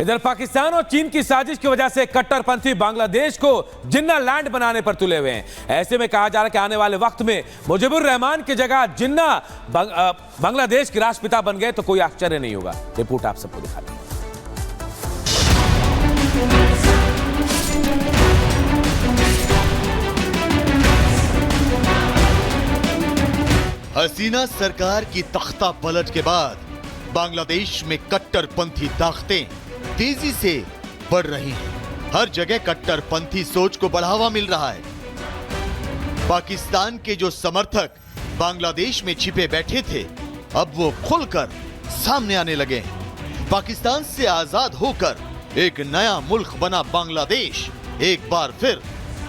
इधर पाकिस्तान और चीन की साजिश की वजह से कट्टरपंथी बांग्लादेश को जिन्ना लैंड बनाने पर तुले हुए हैं। ऐसे में कहा जा रहा है कि आने वाले वक्त में मुजीबुर रहमान की जगह जिन्ना बांग्लादेश के राष्ट्रपिता बन गए तो कोई आश्चर्य नहीं होगा। रिपोर्ट आप सबको दिखाते हैं। हसीना सरकार की तख्ता पलट के बाद बांग्लादेश में कट्टरपंथी ताकतें तेजी से बढ़ रही हैं। हर जगह कट्टरपंथी सोच को बढ़ावा मिल रहा है। पाकिस्तान के जो समर्थक बांग्लादेश में छिपे बैठे थे, अब वो खुलकर सामने आने लगे हैं। पाकिस्तान से आजाद होकर एक नया मुल्क बना बांग्लादेश एक बार फिर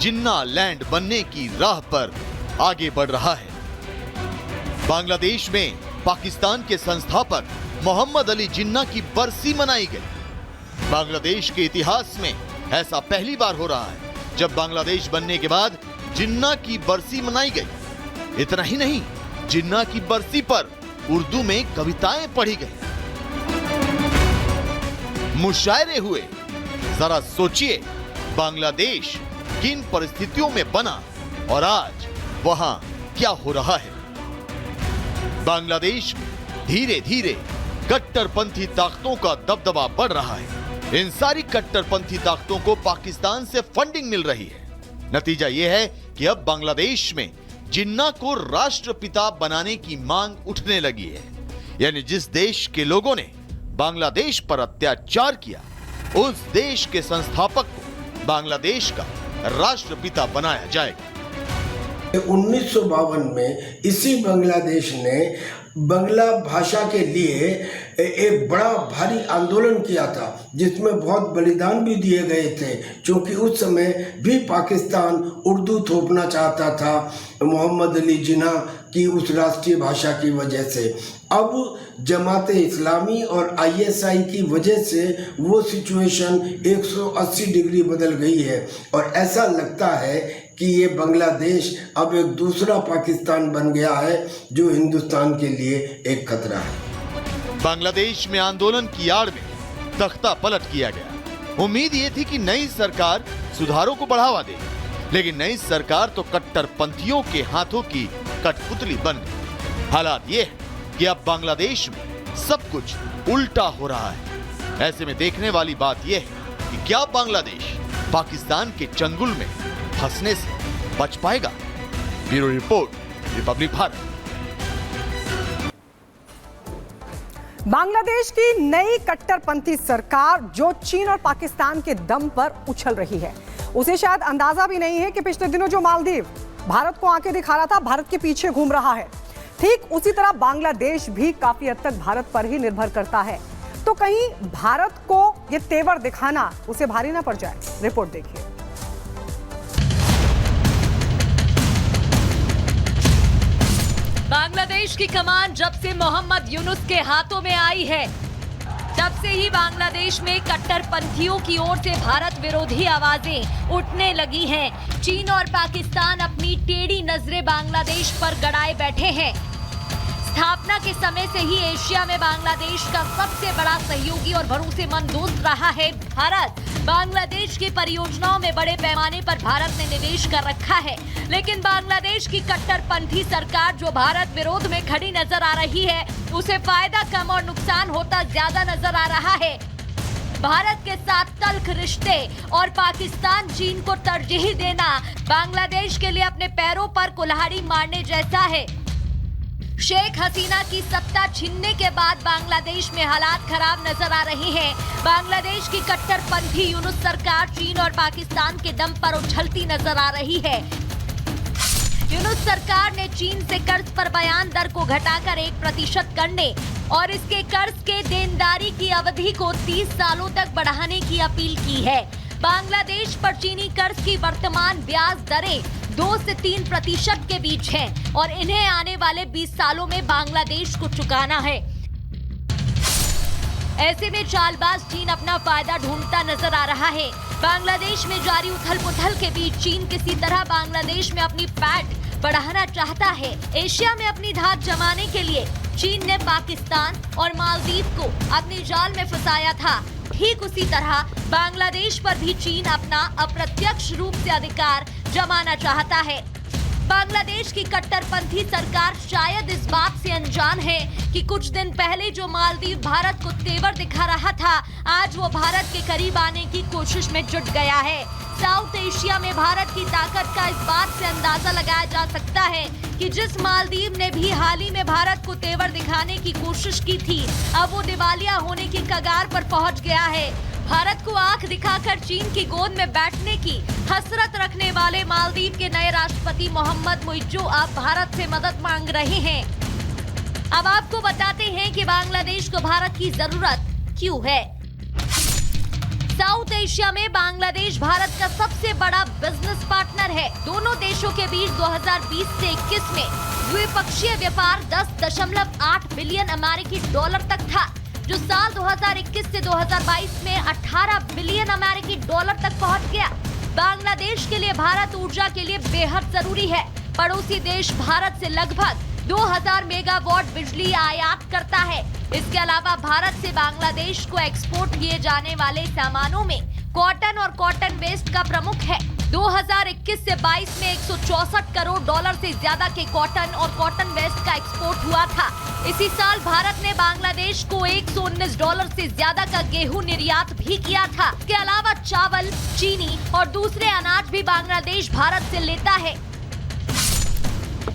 जिन्ना लैंड बनने की राह पर आगे बढ़ रहा है। बांग्लादेश में पाकिस्तान के संस्थापक मोहम्मद अली जिन्ना की बरसी मनाई गई। बांग्लादेश के इतिहास में ऐसा पहली बार हो रहा है जब बांग्लादेश बनने के बाद जिन्ना की बरसी मनाई गई। इतना ही नहीं, जिन्ना की बरसी पर उर्दू में कविताएं पढ़ी गई, मुशायरे हुए। जरा सोचिए बांग्लादेश किन परिस्थितियों में बना और आज वहां क्या हो रहा है। बांग्लादेश में धीरे धीरे कट्टरपंथी ताकतों का दबदबा बढ़ रहा है। इन सारी कट्टरपंथी ताकतों को पाकिस्तान से फंडिंग मिल रही है। नतीजा यह है कि अब बांग्लादेश में जिन्ना को राष्ट्रपिता बनाने की मांग उठने लगी है। यानी जिस देश के लोगों ने बांग्लादेश पर अत्याचार किया, उस देश के संस्थापक को बांग्लादेश का राष्ट्रपिता बनाया जाएगा। 1952 में इसी बांग्लादेश ने बांग्ला भाषा के लिए एक बड़ा भारी आंदोलन किया था, जिसमें बहुत बलिदान भी दिए गए थे, क्योंकि उस समय भी पाकिस्तान उर्दू थोपना चाहता था मोहम्मद अली जिन्ना की उस राष्ट्रीय भाषा की वजह से। अब जमात इस्लामी और ISI की वजह से वो सिचुएशन 180 डिग्री बदल गई है और ऐसा लगता है कि ये बांग्लादेश अब एक दूसरा पाकिस्तान बन गया है, जो हिंदुस्तान के लिए एक खतरा है। बांग्लादेश में आंदोलन की आड़ में तख्ता पलट किया गया। उम्मीद ये थी कि नई सरकार सुधारों को बढ़ावा देगी, लेकिन नई सरकार तो कट्टरपंथियों के हाथों की कठपुतली बन गई। हालात ये है कि अब बांग्लादेश में सब कुछ उल्टा हो रहा है। ऐसे में देखने वाली बात यह है कि क्या बांग्लादेश पाकिस्तान के चंगुल में फंसने से बच पाएगा। Bureau report, Republic Bharat. Bangladesh की नई कट्टरपंथी सरकार जो चीन और पाकिस्तान के दम पर उछल रही है, उसे शायद अंदाजा भी नहीं है कि पिछले दिनों जो मालदीव भारत को आंखें दिखा रहा था, भारत के पीछे घूम रहा है। ठीक उसी तरह बांग्लादेश भी काफी हद तक भारत पर ही निर्भर करता है। तो कहीं भारत को ये तेवर दिखाना उसे भारी ना पड़ जाए। रिपोर्ट देखिए। बांग्लादेश की कमान जब से मोहम्मद यूनुस के हाथों में आई है, तब से ही बांग्लादेश में कट्टरपंथियों की ओर से भारत विरोधी आवाजें उठने लगी हैं। चीन और पाकिस्तान अपनी टेढ़ी नजरें बांग्लादेश पर गड़ाए बैठे हैं। स्थापना के समय से ही एशिया में बांग्लादेश का सबसे बड़ा सहयोगी और भरोसेमंद दोस्त रहा है भारत। बांग्लादेश की परियोजनाओं में बड़े पैमाने पर भारत ने निवेश कर रखा है, लेकिन बांग्लादेश की कट्टरपंथी सरकार जो भारत विरोध में खड़ी नजर आ रही है, उसे फायदा कम और नुकसान होता ज्यादा नजर आ रहा है। भारत के साथ तल्ख रिश्ते और पाकिस्तान चीन को तरजीह देना बांग्लादेश के लिए अपने पैरों पर कुल्हाड़ी मारने जैसा है। शेख हसीना की सत्ता छीनने के बाद बांग्लादेश में हालात खराब नजर आ रहे हैं। बांग्लादेश की कट्टरपंथी यूनुस सरकार चीन और पाकिस्तान के दम पर उछलती नजर आ रही है। यूनुस सरकार ने चीन से कर्ज पर बयान दर को घटाकर 1% करने और इसके कर्ज के देनदारी की अवधि को 30 सालों तक बढ़ाने की अपील की है। बांग्लादेश पर चीनी कर्ज की वर्तमान ब्याज दरें 2 से 3% के बीच हैं और इन्हें आने वाले 20 सालों में बांग्लादेश को चुकाना है। ऐसे में चालबाज चीन अपना फायदा ढूंढता नजर आ रहा है। बांग्लादेश में जारी उथल-पुथल के बीच चीन किसी तरह बांग्लादेश में अपनी पैठ बढ़ाना चाहता है। एशिया में अपनी धाक जमाने के लिए चीन ने पाकिस्तान और मालदीव को अपने जाल में फंसाया था। ठीक उसी तरह बांग्लादेश पर भी चीन अपना अप्रत्यक्ष रूप से अधिकार जमाना चाहता है। बांग्लादेश की कट्टरपंथी सरकार शायद इस बात से अनजान है कि कुछ दिन पहले जो मालदीव भारत को तेवर दिखा रहा था, आज वो भारत के करीब आने की कोशिश में जुट गया है। साउथ एशिया में भारत की ताकत का इस बात से अंदाजा लगाया जा सकता है कि जिस मालदीव ने भी हाल ही में भारत को तेवर दिखाने की कोशिश की थी, अब वो दिवालिया होने की कगार पर पहुंच गया है। भारत को आंख दिखाकर चीन की गोद में बैठने की हसरत रखने वाले मालदीव के नए राष्ट्रपति मोहम्मद मुइज्जो अब भारत से मदद मांग रहे हैं। अब आपको बताते हैं कि बांग्लादेश को भारत की जरूरत क्यों है। साउथ एशिया में बांग्लादेश भारत का सबसे बड़ा बिजनेस पार्टनर है। दोनों देशों के बीच 2020 से 21 में द्विपक्षीय व्यापार 10.8 बिलियन अमेरिकी डॉलर तक था, जो साल 2021 से 2022 में 18 बिलियन अमेरिकी डॉलर तक पहुंच गया। बांग्लादेश के लिए भारत ऊर्जा के लिए बेहद जरूरी है। पड़ोसी देश भारत से लगभग 2000 मेगावाट बिजली आयात करता है। इसके अलावा भारत से बांग्लादेश को एक्सपोर्ट किए जाने वाले सामानों में कॉटन और कॉटन वेस्ट का प्रमुख है। 2021 से 22 में 164 करोड़ डॉलर से ज्यादा के कॉटन और कॉटन वेस्ट का एक्सपोर्ट हुआ था। इसी साल भारत ने बांग्लादेश को 119 डॉलर से ज्यादा का गेहूं निर्यात भी किया था। इसके अलावा चावल, चीनी और दूसरे अनाज भी बांग्लादेश भारत से लेता है।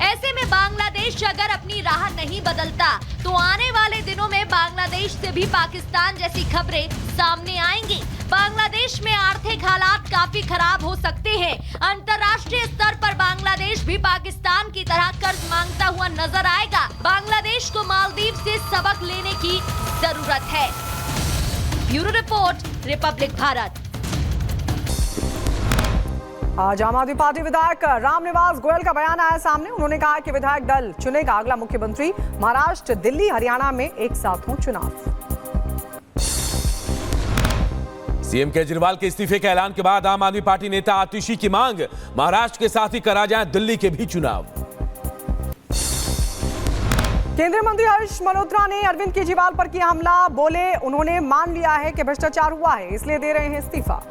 ऐसे में बांग्लादेश अगर अपनी राह नहीं बदलता तो आने वाले दिनों में बांग्लादेश से भी पाकिस्तान जैसी खबरें सामने आएंगी। बांग्लादेश में आर्थिक हालात काफी खराब हो सकते हैं। अंतर्राष्ट्रीय स्तर पर बांग्लादेश भी पाकिस्तान की तरह कर्ज मांगता हुआ नजर आएगा। बांग्लादेश को मालदीव से सबक लेने की जरूरत है। Bureau report, Republic Bharat. आज आम आदमी पार्टी विधायक रामनिवास गोयल का बयान आया सामने। उन्होंने कहा कि विधायक दल चुनेगा अगला मुख्यमंत्री। महाराष्ट्र, दिल्ली, हरियाणा में एक साथ हो चुनाव। सीएम केजरीवाल के इस्तीफे के ऐलान के बाद आम आदमी पार्टी नेता आतिशी की मांग, महाराष्ट्र के साथ ही करा जाए दिल्ली के भी चुनाव। केंद्रीय मंत्री हर्ष मल्होत्रा ने अरविंद केजरीवाल पर किया हमला। बोले उन्होंने मान लिया है कि भ्रष्टाचार हुआ है, इसलिए दे रहे हैं इस्तीफा।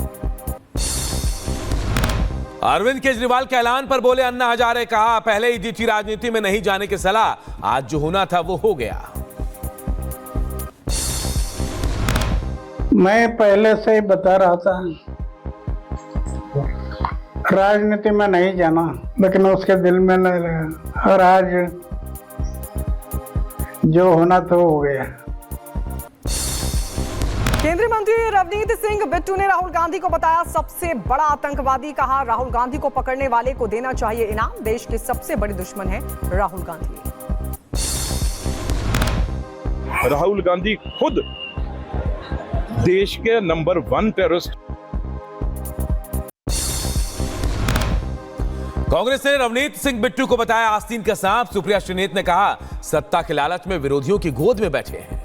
अरविंद केजरीवाल के ऐलान पर बोले अन्ना हजारे, कहा पहले ही दी थी राजनीति में नहीं जाने की सलाह, आज जो होना था वो हो गया। मैं पहले से ही बता रहा था राजनीति में नहीं जाना, लेकिन उसके दिल में नहीं लगा और आज जो होना था वो हो गया। केंद्रीय मंत्री रवनीत सिंह बिट्टू ने राहुल गांधी को बताया सबसे बड़ा आतंकवादी। कहा राहुल गांधी को पकड़ने वाले को देना चाहिए इनाम। देश के सबसे बड़े दुश्मन है राहुल गांधी। राहुल गांधी खुद देश के नंबर 1 टेररिस्ट। कांग्रेस ने रवनीत सिंह बिट्टू को बताया आस्तीन का सांप। सुप्रिया श्रीनेत ने कहा सत्ता के लालच में विरोधियों की गोद में बैठे हैं।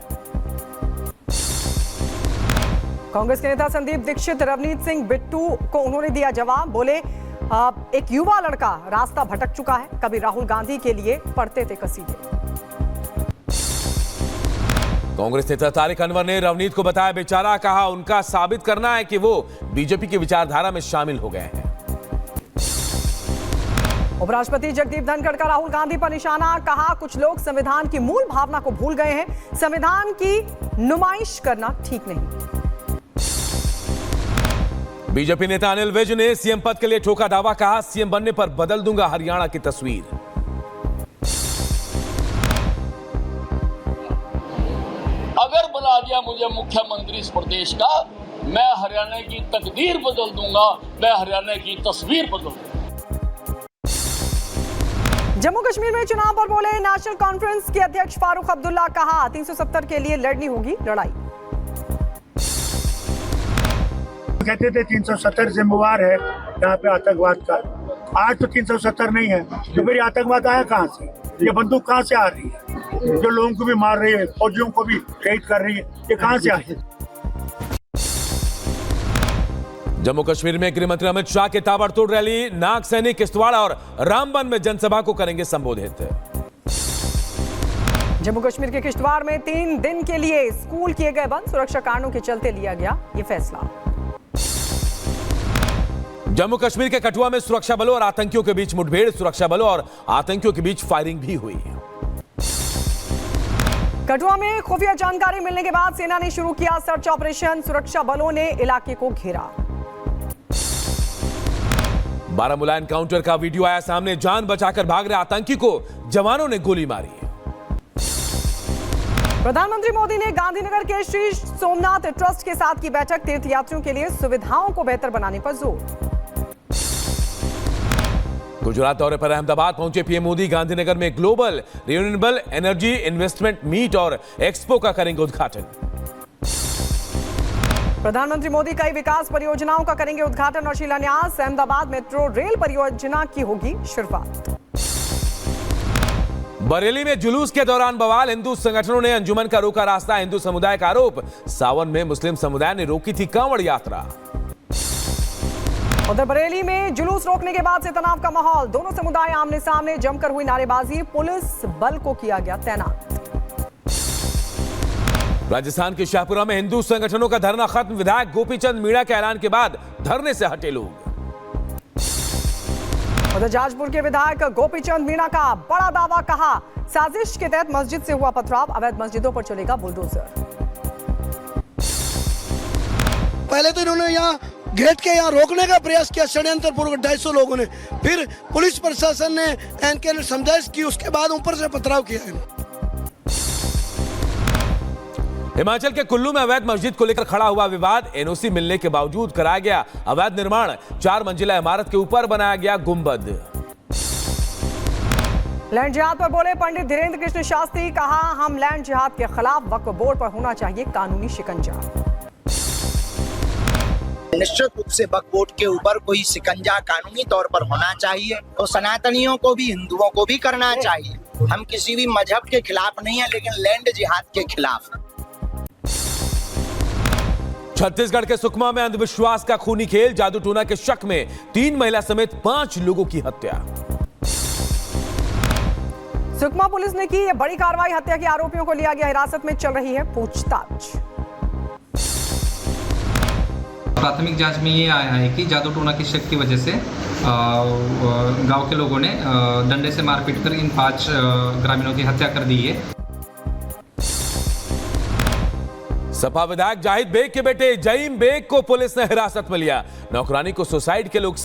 कांग्रेस के नेता संदीप दीक्षित रवनीत सिंह बिट्टू को उन्होंने दिया जवाब। बोले एक युवा लड़का रास्ता भटक चुका है, कभी राहुल गांधी के लिए पढ़ते थे कसीदे। कांग्रेस नेता तारिक अनवर ने रवनीत को बताया बेचारा। कहा उनका साबित करना है कि वो बीजेपी की विचारधारा में शामिल हो गए हैं। उपराष्ट्रपति जगदीप धनखड़ का राहुल गांधी पर निशाना। कहा कुछ लोग संविधान की मूल भावना को भूल गए हैं, संविधान की नुमाइश करना ठीक नहीं। बीजेपी नेता अनिल विज ने सीएम पद के लिए ठोका दावा। कहा सीएम बनने पर बदल दूंगा हरियाणा की तस्वीर। अगर बना दिया मुझे मुख्यमंत्री इस प्रदेश का, मैं हरियाणा की तकदीर बदल दूंगा, मैं हरियाणा की तस्वीर बदल दूंगा। जम्मू कश्मीर में चुनाव पर बोले नेशनल कॉन्फ्रेंस के अध्यक्ष फारूक अब्दुल्ला। कहा 370 के लिए लड़नी होगी लड़ाई। कहते थे 370 जिम्मेवार है यहाँ पे आतंकवाद का। आज तो 370 नहीं है, तो फिर आतंकवाद आया कहाँ से? ये बंदूक कहाँ से आ रही है? जो लोगों को भी मार रही है, फौजियों को भी शहीद कर रही है, ये कहाँ से आई? जम्मू कश्मीर में गृह मंत्री अमित शाह की ताबड़तोड़ रैली। नाग सैनी, किश्तवाड़ और रामबन में जनसभा को करेंगे संबोधित। जम्मू कश्मीर के किश्तवाड़ में 3 दिन के लिए स्कूल किए गए बंद। सुरक्षा कारणों के चलते लिया गया ये फैसला। जम्मू कश्मीर के कठुआ में सुरक्षा बलों और आतंकियों के बीच मुठभेड़। सुरक्षा बलों और आतंकियों के बीच फायरिंग भी हुई। कठुआ में खुफिया जानकारी मिलने के बाद सेना ने शुरू किया सर्च ऑपरेशन। सुरक्षा बलों ने इलाके को घेरा। बारामूला एनकाउंटर का वीडियो आया सामने। जान बचाकर भाग रहे आतंकी को जवानों ने गोली मारी। प्रधानमंत्री मोदी ने गांधीनगर के श्री सोमनाथ ट्रस्ट के साथ की बैठक। तीर्थयात्रियों के लिए सुविधाओं को बेहतर बनाने पर जोर। गुजरात दौरे पर अहमदाबाद पहुंचे पीएम मोदी। गांधीनगर में global renewable energy investment meet और एक्सपो का करेंगे उद्घाटन। प्रधानमंत्री मोदी कई विकास परियोजनाओं का करेंगे उद्घाटन और शिलान्यास। अहमदाबाद मेट्रो रेल परियोजना की होगी शुरुआत। बरेली में जुलूस के दौरान बवाल। हिंदू संगठनों ने अंजुमन का रोका रास्ता। हिंदू समुदाय का आरोप, सावन में मुस्लिम समुदाय ने रोकी थी कांवड़ यात्रा। उधर बरेली में जुलूस रोकने के बाद से तनाव का माहौल। दोनों समुदाय आमने सामने, जमकर हुई नारेबाजी। पुलिस बल को किया गया तैनात। राजस्थान के शाहपुरा में हिंदू संगठनों का धरना खत्म। विधायक गोपीचंद मीणा के ऐलान के बाद धरने से हटे लोग। उधर जाजपुर के विधायक गोपीचंद मीणा का बड़ा दावा, कहा साजिश के तहत मस्जिद से हुआ पथराव। अवैध मस्जिदों पर चलेगा बुलडोजर। पहले तो इन्होंने यहाँ गेट के यहाँ रोकने का प्रयास किया षड्यंत्र पूर्वक 250 लोगों ने। फिर पुलिस प्रशासन ने इनके समझाइश की, उसके बाद ऊपर से पथराव किया है। हिमाचल के कुल्लू में अवैध मस्जिद को लेकर खड़ा हुआ विवाद। एनओसी मिलने के बावजूद कराया गया अवैध निर्माण। 4 मंजिला इमारत के ऊपर बनाया गया गुंबद। लैंड जिहाद पर बोले पंडित धीरेन्द्र कृष्ण शास्त्री। कहा हम लैंड जिहाद के खिलाफ। वक्फ बोर्ड पर होना चाहिए कानूनी शिकंजा। निश्चित रूप से वक्फ बोर्ड के ऊपर कोई शिकंजा कानूनी तौर पर होना चाहिए। तो सनातनियों को भी, हिंदुओं को भी करना चाहिए। हम किसी भी मजहब के खिलाफ नहीं है, लेकिन लैंड जिहाद के खिलाफ। छत्तीसगढ़ के सुकमा में अंधविश्वास का खूनी खेल। जादू टोना के शक में 3 महिला समेत 5 लोगों की हत्या। सुकमा पुलिस ने की ये बड़ी कार्रवाई। हत्या के आरोपियों को लिया गया हिरासत में, चल रही है पूछताछ। प्राथमिक जांच में ये आया है कि जादू टोना की शक की वजह से गांव के लोगों ने डंडे से मारपीट कर इन 5 ग्रामीणों की हत्या कर दी है। सपा विधायक जाहिद बेग के बेटे जईम बेग को पुलिस ने हिरासत में लिया। नौकरानी को सुसाइड के लोग